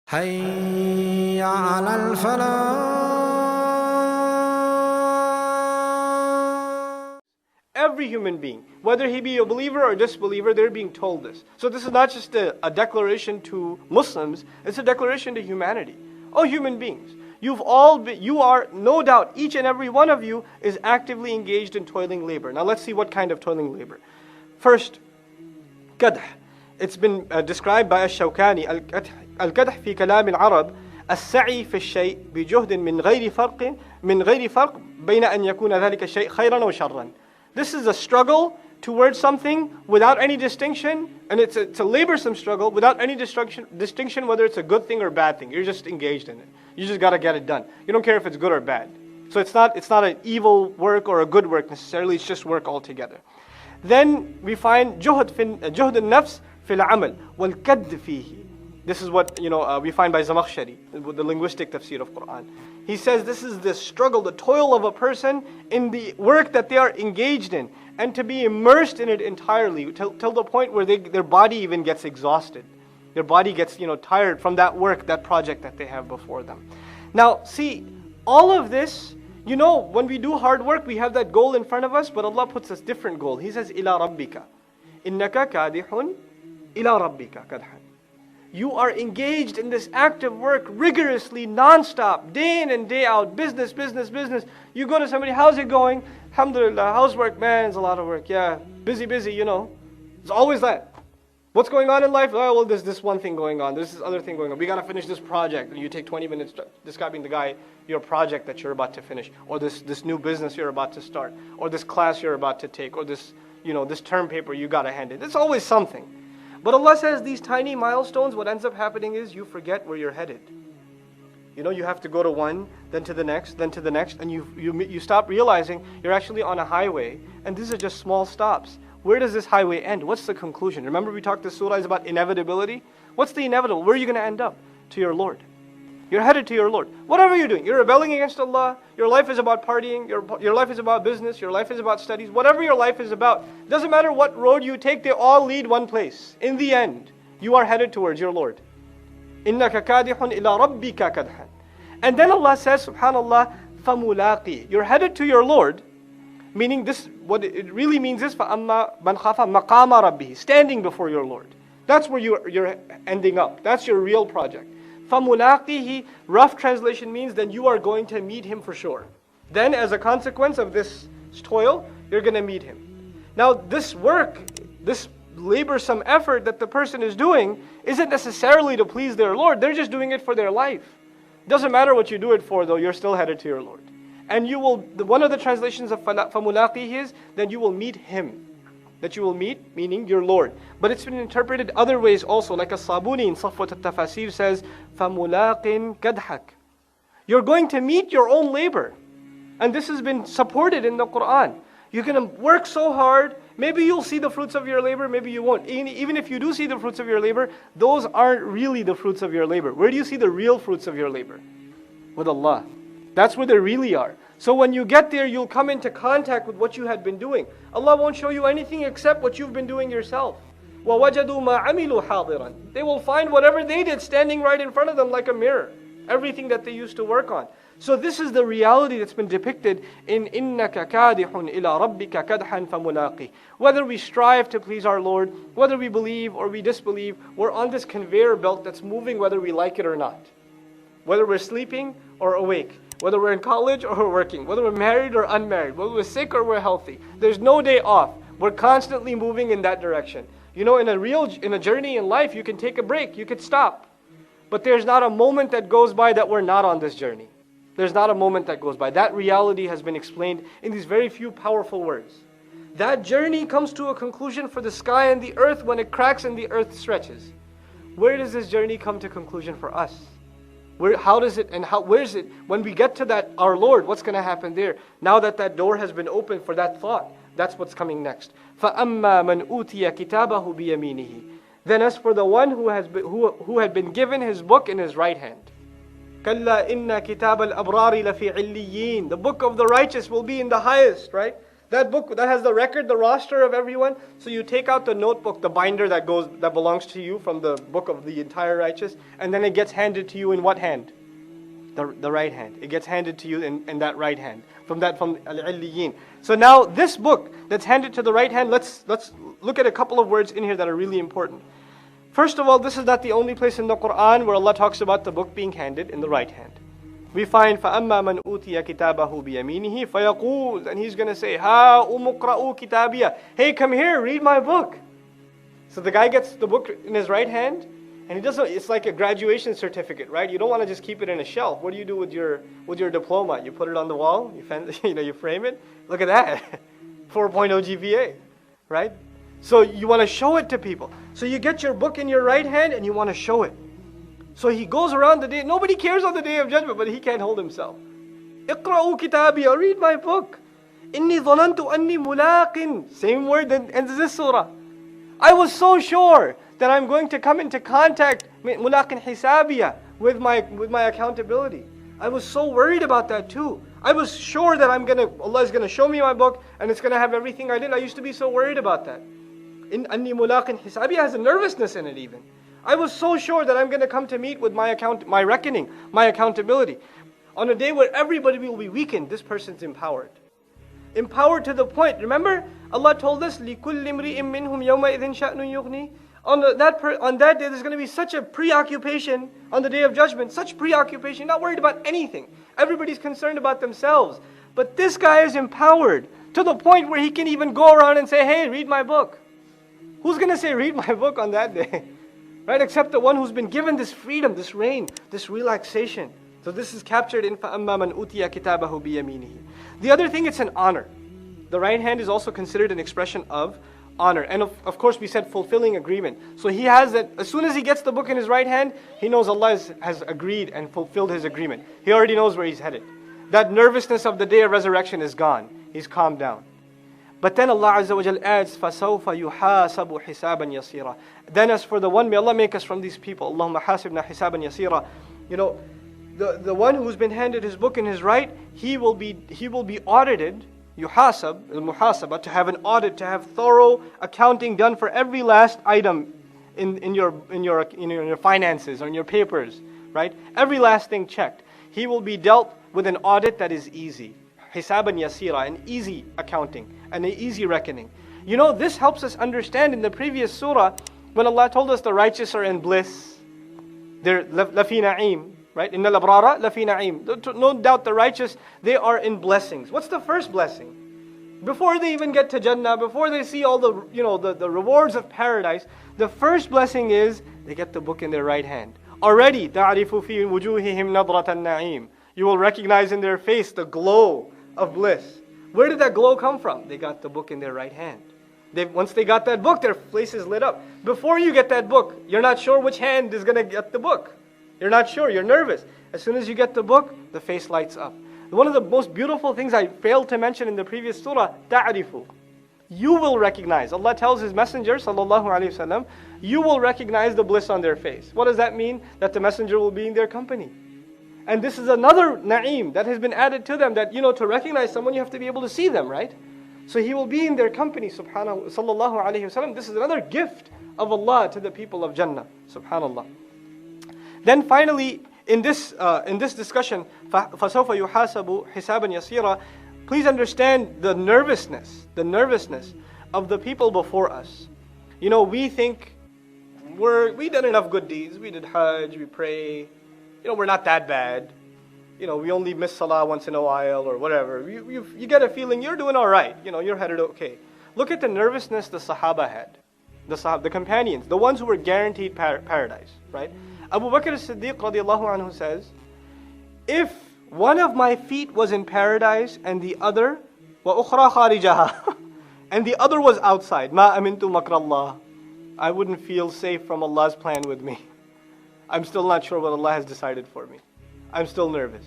حي على الفلاح. Every human being, whether he be a believer or disbeliever, they're being told this. So this is not just a declaration to Muslims, it's a declaration to humanity. Oh, human beings, you are, no doubt, each and every one of you is actively engaged in toiling labor. Now let's see what kind of toiling labor. First, قدح. It's been described by الشوكاني القدح في كلام العرب السعي في الشيء بجهد من غير فرق بين أن يكون ذلك الشيء خيرا وشرا. This is a struggle towards something without any distinction, and it's a laborsome struggle without any distinction whether it's a good thing or bad thing. You're just engaged in it. You just got to get it done. You don't care if it's good or bad. So it's not an evil work or a good work necessarily, it's just work altogether. Then we find جهد النفس في العمل والكد فيه. This is what we find by Zamakhshari, the linguistic tafsir of Quran. He says this is the struggle, the toil of a person in the work that they are engaged in, and to be immersed in it entirely till the point where their body even gets exhausted. Their body gets tired from that work, that project that they have before them. Now see, all of this, when we do hard work, we have that goal in front of us, but Allah puts us different goal. He says, إِلَى رَبِّكَ إِنَّكَ كَادِحٌ إِلَى رَبِّكَ كَدْحًا. You are engaged in this active work rigorously, non-stop, day in and day out, business. You go to somebody, how's it going? Alhamdulillah, housework, man, it's a lot of work. Yeah, busy, It's always that. What's going on in life? Oh, well, there's this one thing going on. There's this other thing going on. We got to finish this project. And you take 20 minutes describing the guy, your project that you're about to finish, or this new business you're about to start, or this class you're about to take, or this term paper you got to hand in. It's always something. But Allah says these tiny milestones, what ends up happening is you forget where you're headed. You have to go to one, then to the next, and you stop realizing you're actually on a highway, and these are just small stops. Where does this highway end? What's the conclusion? Remember we talked, this surah is about inevitability? What's the inevitable? Where are you going to end up? To your Lord. You're headed to your Lord. Whatever you're doing, you're rebelling against Allah, your life is about partying, your life is about business, your life is about studies, whatever your life is about, doesn't matter what road you take, they all lead one place. In the end, you are headed towards your Lord. إِنَّكَ كَادِحٌ إِلَىٰ رَبِّكَ كَدْحًا. And then Allah says, subhanallah, فَمُلَاقِي. You're headed to your Lord, meaning this, what it really means is, فَأَمَّا مَنْ خَافَ مَقَامَ رَبِّهِ. Standing before your Lord. That's where you're ending up. That's your real project. فَمُلَاقِهِ, rough translation means then you are going to meet Him for sure. Then as a consequence of this toil, you're going to meet Him. Now this work, this laborsome effort that the person is doing isn't necessarily to please their Lord. They're just doing it for their life. Doesn't matter what you do it for though, you're still headed to your Lord. And you will, one of the translations of فَمُلَاقِهِ is that you will meet Him. That you will meet, meaning your Lord. But it's been interpreted other ways also, like As-Sabuni in Safwat al-Tafasir says, فَمُلَاقٍ كَدْحَكَ. You're going to meet your own labor. And this has been supported in the Quran. You're going to work so hard, maybe you'll see the fruits of your labor, maybe you won't. Even if you do see the fruits of your labor, those aren't really the fruits of your labor. Where do you see the real fruits of your labor? With Allah. That's where they really are. So when you get there, you'll come into contact with what you had been doing. Allah won't show you anything except what you've been doing yourself. وَوَجَدُوا مَا عَمِلُوا حَاضِرًا. They will find whatever they did standing right in front of them like a mirror. Everything that they used to work on. So this is the reality that's been depicted in إِنَّكَ كَادِحٌ إِلَىٰ رَبِّكَ كَدْحًا فَمُلَاقِهِ. Whether we strive to please our Lord, whether we believe or we disbelieve, we're on this conveyor belt that's moving whether we like it or not. Whether we're sleeping or awake. Whether we're in college or we're working, whether we're married or unmarried, whether we're sick or we're healthy. There's no day off. We're constantly moving in that direction. In a journey in life, you can take a break, you could stop. But there's not a moment that goes by that we're not on this journey. There's not a moment that goes by. That reality has been explained in these very few powerful words. That journey comes to a conclusion for the sky and the earth when it cracks and the earth stretches. Where does this journey come to conclusion for us? Where is it? When we get to that, our Lord, what's going to happen there? Now that door has been opened for that thought, that's what's coming next. فَأَمَّا مَنْ أُوتِيَ كِتَابَهُ بِيَمِينِهِ. Then as for the one who had been given his book in his right hand. كَلَّا إِنَّ كِتَابَ الْأَبْرَارِ لَفِي عِلِّيِّينَ. The book of the righteous will be in the highest, right? That book that has the record, the roster of everyone. So you take out the notebook, the binder that belongs to you from the book of the entire righteous, and then it gets handed to you in what hand? The right hand. It gets handed to you in that right hand. From Al-Illiyin. So now this book that's handed to the right hand, let's look at a couple of words in here that are really important. First of all, this is not the only place in the Quran where Allah talks about the book being handed in the right hand. We find فَأَمَّا مَنْ أُوتِيَ كِتَابَهُ بِيَمِينِهِ فَيَقُولُ, and he's going to say, هَا أُمُقْرَأُ كِتَابِيَ, hey, come here, read my book. So the guy gets the book in his right hand, and he doesn't. It's like a graduation certificate, right? You don't want to just keep it in a shelf. What do you do with your diploma? You put it on the wall. You frame it. Look at that, 4.0 GPA, right? So you want to show it to people. So you get your book in your right hand, and you want to show it. So he goes around the day. Nobody cares on the day of judgment, but he can't hold himself. اقرأوا كتابي, read my book. إني ظننت أني ملاق. Same word that ends this surah. I was so sure that I'm going to come into contact ملاق حسابية with my accountability. I was so worried about that too. I was sure that Allah is gonna show me my book and it's gonna have everything I did. I used to be so worried about that. In أني ملاق حسابية has a nervousness in it even. I was so sure that I'm going to come to meet with my reckoning, my accountability. On a day where everybody will be weakened, this person's empowered. Empowered to the point, remember, Allah told us, لِكُلِّ امْرِئٍ مِّنْهُمْ يَوْمَئِذٍ شَأْنٌ يُغْنِي. On that day, there's going to be such a preoccupation on the day of judgment, such preoccupation, not worried about anything. Everybody's concerned about themselves. But this guy is empowered to the point where he can even go around and say, hey, read my book. Who's going to say, read my book on that day? Right, except the one who's been given this freedom, this reign, this relaxation. So this is captured in فَأَمَّا مَنْ أُوتِيَ كِتَابَهُ بِيَمِينِهِ. The other thing, it's an honor. The right hand is also considered an expression of honor. And of course we said fulfilling agreement. So he has that, as soon as he gets the book in his right hand, he knows Allah has agreed and fulfilled his agreement. He already knows where he's headed. That nervousness of the day of resurrection is gone. He's calmed down. But then Allah Azza wa Jal adds, فَسَوْفَ يُحَاسَبُ حِسَابًا يَسِيرًا. Then as for the one, may Allah make us from these people. Allahumma hasibna hisaban yasira. The one who's been handed his book in his right, he will be audited, yuhasab, al-muhasaba, to have an audit, to have thorough accounting done for every last item in your finances or in your papers, right? Every last thing checked. He will be dealt with an audit that is easy. Hisaban yasira, an easy accounting, and an easy reckoning. This helps us understand in the previous surah, when Allah told us the righteous are in bliss, they're lafi na'im, right? Innal abrara lafi na'im. No doubt the righteous, they are in blessings. What's the first blessing? Before they even get to Jannah, before they see all the rewards of paradise, the first blessing is they get the book in their right hand. Already, تَعْرِفُ فِي وُجُوهِهِمْ نَظْرَةَ النَّعِيمِ. You will recognize in their face the glow of bliss. Where did that glow come from? They got the book in their right hand. Once they got that book, their faces lit up. Before you get that book, you're not sure which hand is going to get the book. You're not sure, you're nervous. As soon as you get the book, the face lights up. One of the most beautiful things I failed to mention in the previous surah, ta'rifu. You will recognize. Allah tells His Messenger, sallallahu alaihi wasallam, you will recognize the bliss on their face. What does that mean? That the Messenger will be in their company. And this is another na'im that has been added to them, that to recognize someone you have to be able to see them, right? So he will be in their company, subhanahu, sallallahu alayhi wasallam. This is another gift of Allah to the people of Jannah, subhanallah. Then finally, in this discussion, فَسَوْفَ يُحَاسَبُ حِسَابًا يَسِيرًا, please understand the nervousness of the people before us. We think we did enough good deeds. We did Hajj, we pray. We're not that bad. We only miss Salah once in a while or whatever. You get a feeling you're doing all right. You're headed okay. Look at the nervousness the Sahaba had. The companions, the ones who were guaranteed paradise, right? Abu Bakr as-Siddiq radiallahu anhu says, if one of my feet was in paradise and the other, وَأُخْرَى خَارِجَهَا, and the other was outside, مَا أَمِنْتُ مَكْرَ اللَّهِ, I wouldn't feel safe from Allah's plan with me. I'm still not sure what Allah has decided for me. I'm still nervous.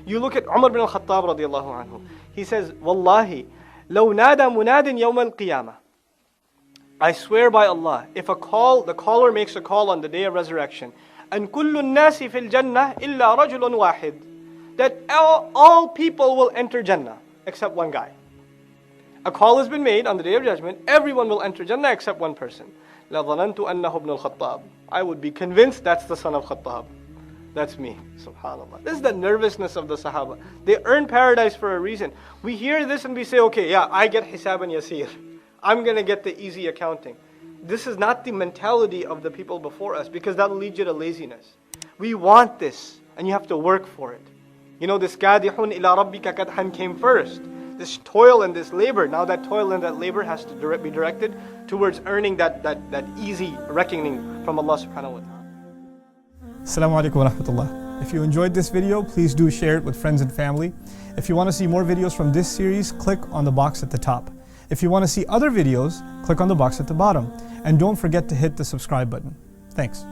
You look at Umar bin al-Khattab radiallahu anhu. He says, Wallahi, لَوْ نَادَ مُنَادٍ يَوْمَ الْقِيَامَةِ. I swear by Allah, if the caller makes a call on the day of resurrection, أَن كُلُّ النَّاسِ فِي الْجَنَّةِ إِلَّا رَجُلٌ وَاحِدٌ, that all people will enter Jannah except one guy. A call has been made on the Day of Judgment, everyone will enter Jannah except one person. لَظَنَنْتُ أَنَّهُ ابْنُ الْخَطَّابِ. I would be convinced that's the son of Khattab. That's me. Subhanallah. This is the nervousness of the Sahaba. They earn paradise for a reason. We hear this and we say, okay, yeah, I get hisab and yasir. I'm going to get the easy accounting. This is not the mentality of the people before us, because that will lead you to laziness. We want this, and you have to work for it. You know, this kadihun ila rabbika kadhan came first. This toil and this labor. Now that toil and that labor has to be directed towards earning that easy reckoning from Allah subhanahu wa ta'ala. Assalamu alaikum wa rahmatullah. If you enjoyed this video, please do share it with friends and family. If you want to see more videos from this series, click on the box at the top. If you want to see other videos, click on the box at the bottom. And don't forget to hit the subscribe button. Thanks.